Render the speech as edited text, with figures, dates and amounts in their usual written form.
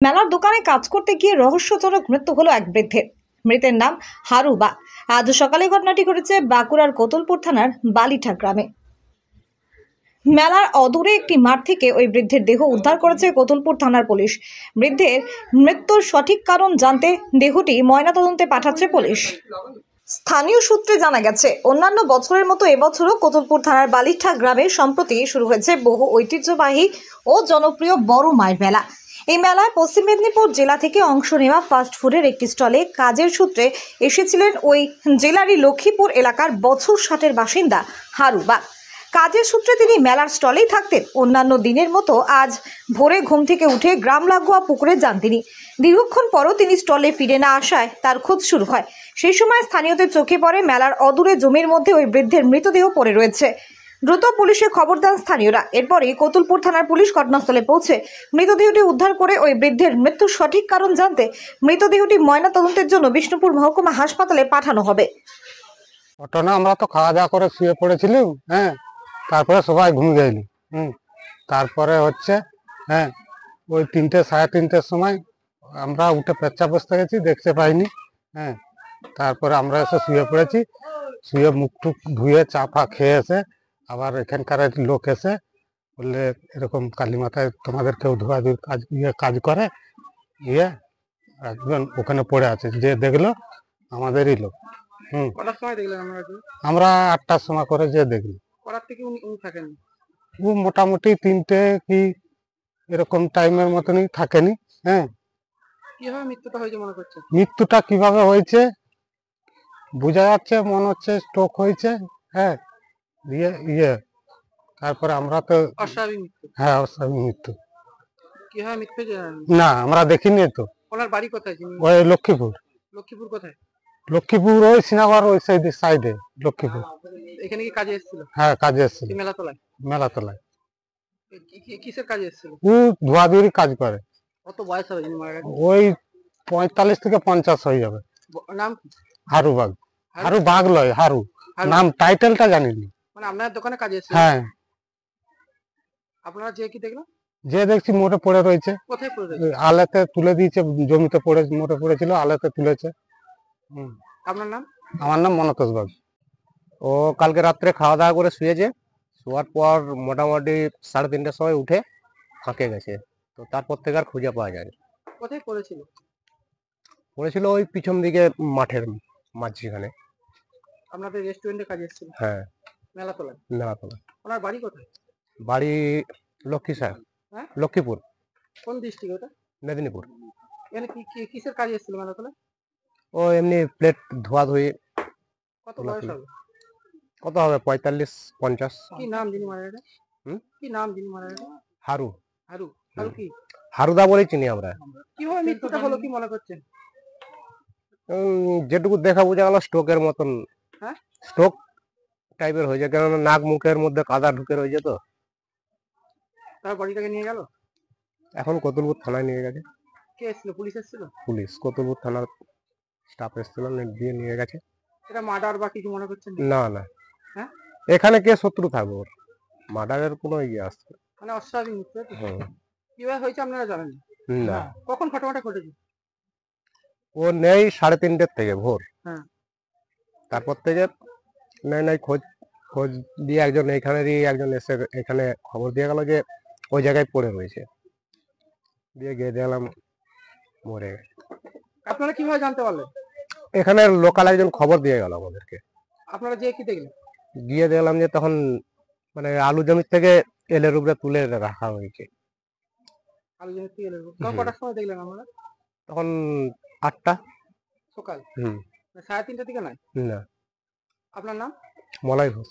মেলার দোকানে কাজ করতে গিয়ে রহস্যজনক মৃত্যু হলো এক বৃদ্ধের। মৃতের নাম হারুবা। আজ সকালে ঘটনাটি ঘটেছে বাঁকুড়ার কোতুলপুর থানার বালিঠা গ্রামে। মেলার অদূরে একটি মাঠ থেকে ওই বৃদ্ধের দেহ উদ্ধার করেছে কোতুলপুর থানার পুলিশ। বৃদ্ধের মৃত্যুর সঠিক কারণ জানতে দেহটি ময়নাতদন্তে পাঠাচ্ছে পুলিশ। স্থানীয় সূত্রে জানা গেছে, অন্যান্য বছরের মতো এবছরও কোতুলপুর থানার বালিঠা গ্রামে সম্প্রতি শুরু হয়েছে বহু ঐতিহ্যবাহী ও জনপ্রিয় বড় মায়ের মেলা। এই মেলায় পশ্চিম মেদিনীপুর জেলা থেকে অংশ নেওয়া ফাস্ট ফুডের একটি স্টলে কাজের সূত্রে এসেছিলেন ওই জেলারই লক্ষ্মীপুর এলাকার বছর 60-এর বাসিন্দা হারুবা। কাজের সূত্রে তিনি মেলার স্টলেই থাকতেন। অন্যান্য দিনের মতো আজ ভোরে ঘুম থেকে উঠে গ্রাম লাগোয়া পুকুরে যান তিনি। দীর্ঘক্ষণ পরও তিনি স্টলে ফিরে না আসায় তার খোঁজ শুরু হয়। সেই সময় স্থানীয়দের চোখে পড়ে মেলার অদূরে জমির মধ্যে ওই বৃদ্ধের মৃতদেহ পড়ে রয়েছে। দ্রুত পুলিশে খবর দেন স্থানীয়রা। এরপরই কোতুলপুর থানার পুলিশ ঘটনাস্থলে পৌঁছে মৃতদেহটি উদ্ধার করে ওই বৃদ্ধের মৃত্যুর সঠিক কারণ জানতে মৃতদেহটি ময়নাতদন্তের জন্য বিষ্ণুপুর মহকুমা হাসপাতালে পাঠানো হবে। ঘটনা, আমরা তো খাওয়া দাওয়া করে শুয়ে পড়েছিলাম। তারপরে সবাই ঘুমিয়ে গেলি। তারপরে হচ্ছে ওই 3টে সাড়ে 3টের সময় আমরা উঠে পেচ্ছাপ বসতে গেছি, দেখতে পাইনি। তারপরে আমরা এসে শুয়ে পড়েছি। শুয়ে মুখ টুক ধুয়ে চা ফা খেয়ে এসে আবার এখানকার এক লোক এসে বললে, এরকম কালী মাথায় তোমাদের কেউ ধোয়াধুয়ির কাজ করে, একজন ওখানে পড়ে আছে। যে দেখলো আমাদেরই লোক। আমরা 8টার সময় করে যে দেখলি। ও মোটামুটি 3টে কি এরকম টাইমের মতনই থাকেনি। মৃত্যুটা কিভাবে হয়েছে বোঝা যাচ্ছে, মনে হচ্ছে স্ট্রোক হয়েছে। দিয়ে তারপরে আমরা তো অস্বাভাবিক মৃত্যু। না, আমরা দেখিনি তো। ওনার বাড়ি কোথায়? ওই লক্ষ্মীপুর। লক্ষ্মীপুর কোথায়? লক্ষ্মীপুর ওই শ্রীনগর ওই সাইডে লক্ষ্মীপুর। এখানে কি কাজে এসেছিল? হ্যাঁ, কাজে এসেছিল। মেলাতলায়। কিসের কাজে এসেছিল? ও ধোয়াধুয়ির কাজ করে। কত বয়স হবে যিনি মারা গেছেন? ওই 45 থেকে 50 হয়ে যাবে। নাম কি? হারুবাগ। হারুবাগ লয়, হারু নাম, টাইটেলটা জানিনি। মানে আপনার দোকানে কাজে এসেছিল? হ্যাঁ। আপনারা যে কি দেখলেন? যে দেখছি মোটে পড়ে রয়েছে। কোথায় পড়ে রয়েছে? আলেতে তুলে দিয়েছে, জমিতে পড়ে মোটে পড়েছিল, আলেতে তুলেছে। আপনার নাম? আমার নাম মনতোষ বাগ। ও কালকে রাত্রে খাওয়া দাওয়া করে শুয়েছে। শোয়ার পর মোটামুটি 3:30টার সময় উঠে ফাঁকে গেছে। তো তারপর থেকে আর খুঁজে পাওয়া যায়। কোথায় পড়েছিল? পড়েছিল ওই পিছন দিকে মাঠের মাঝখানে। আপনাদের রেস্টুরেন্টে কাজে এসেছিল? হ্যাঁ, মেলাতলায়। মেলাতলা। ওনার বাড়ি কোথায়? বাড়ি লক্ষ্মীপুর। কোন ডিস্ট্রিক্ট ওটা? মেদিনীপুর। এখানে কিসের কাজে এসেছিল মেলাতলায়? ও এমনি প্লেট ধোয়াধুয়ি। কত বয়স হবে? কত হবে? 45-50। কি নাম যিনি মারা গেছেন? কি নাম যিনি মারা গেছেন? হারু। হারু কি? হারুদা বলেই চিনি আমরা। কিভাবে মৃত্যুটা হলো কি মনে করছেন? যেটুকু দেখা বোঝা গেল স্ট্রোকের মতন। স্ট্রোক টাইপের হয়েছে, কেননা নাক মুখের মধ্যে কাদা ঢুকে রয়েছে। তো তার বডিটাকে নিয়ে গেল? এখন কোতুলপুর থানায় নিয়ে গেছে। কে এসেছিল? পুলিশ এসেছিল? পুলিশ, কোতুলপুর থানার স্টাফ এসেছিল, দিয়ে নিয়ে গেছে। এটা মার্ডার বা কিছু মনে করছেন? না। এখানে কে শত্রু থাকবে ওর? মার্ডারের কোনো ইয়ে আসছে মানে অস্বাভাবিক মৃত্যু। কিভাবে হয়েছে আপনারা জানেন না? কখন ঘটনাটা ঘটেছে? ও নেই 3:30 থেকে ভোর। তারপর থেকে নাই খোঁজ দিয়ে এখানেরই একজন এসে এখানে খবর দিয়ে গেল যে ওই জায়গায় পড়ে রয়েছে। দিয়ে গিয়ে দেখলাম মরে গেছে। আপনারা কিভাবে জানতে পারলেন? এখানে লোকাল একজন খবর দিয়ে গেল আমাদেরকে। আপনারা যে কি দেখলেন? গিয়ে দেখলাম যে তখন মানে আলু জমির থেকে এলের উপরে তুলে রাখা হয়েছে। আলু জমির থেকে এলের উপরে কটার সময় দেখলেন আপনারা? তখন 8টা সকাল। 3:30 দিকে নয়? না। আপনার নাম? মলাই ঘোষ।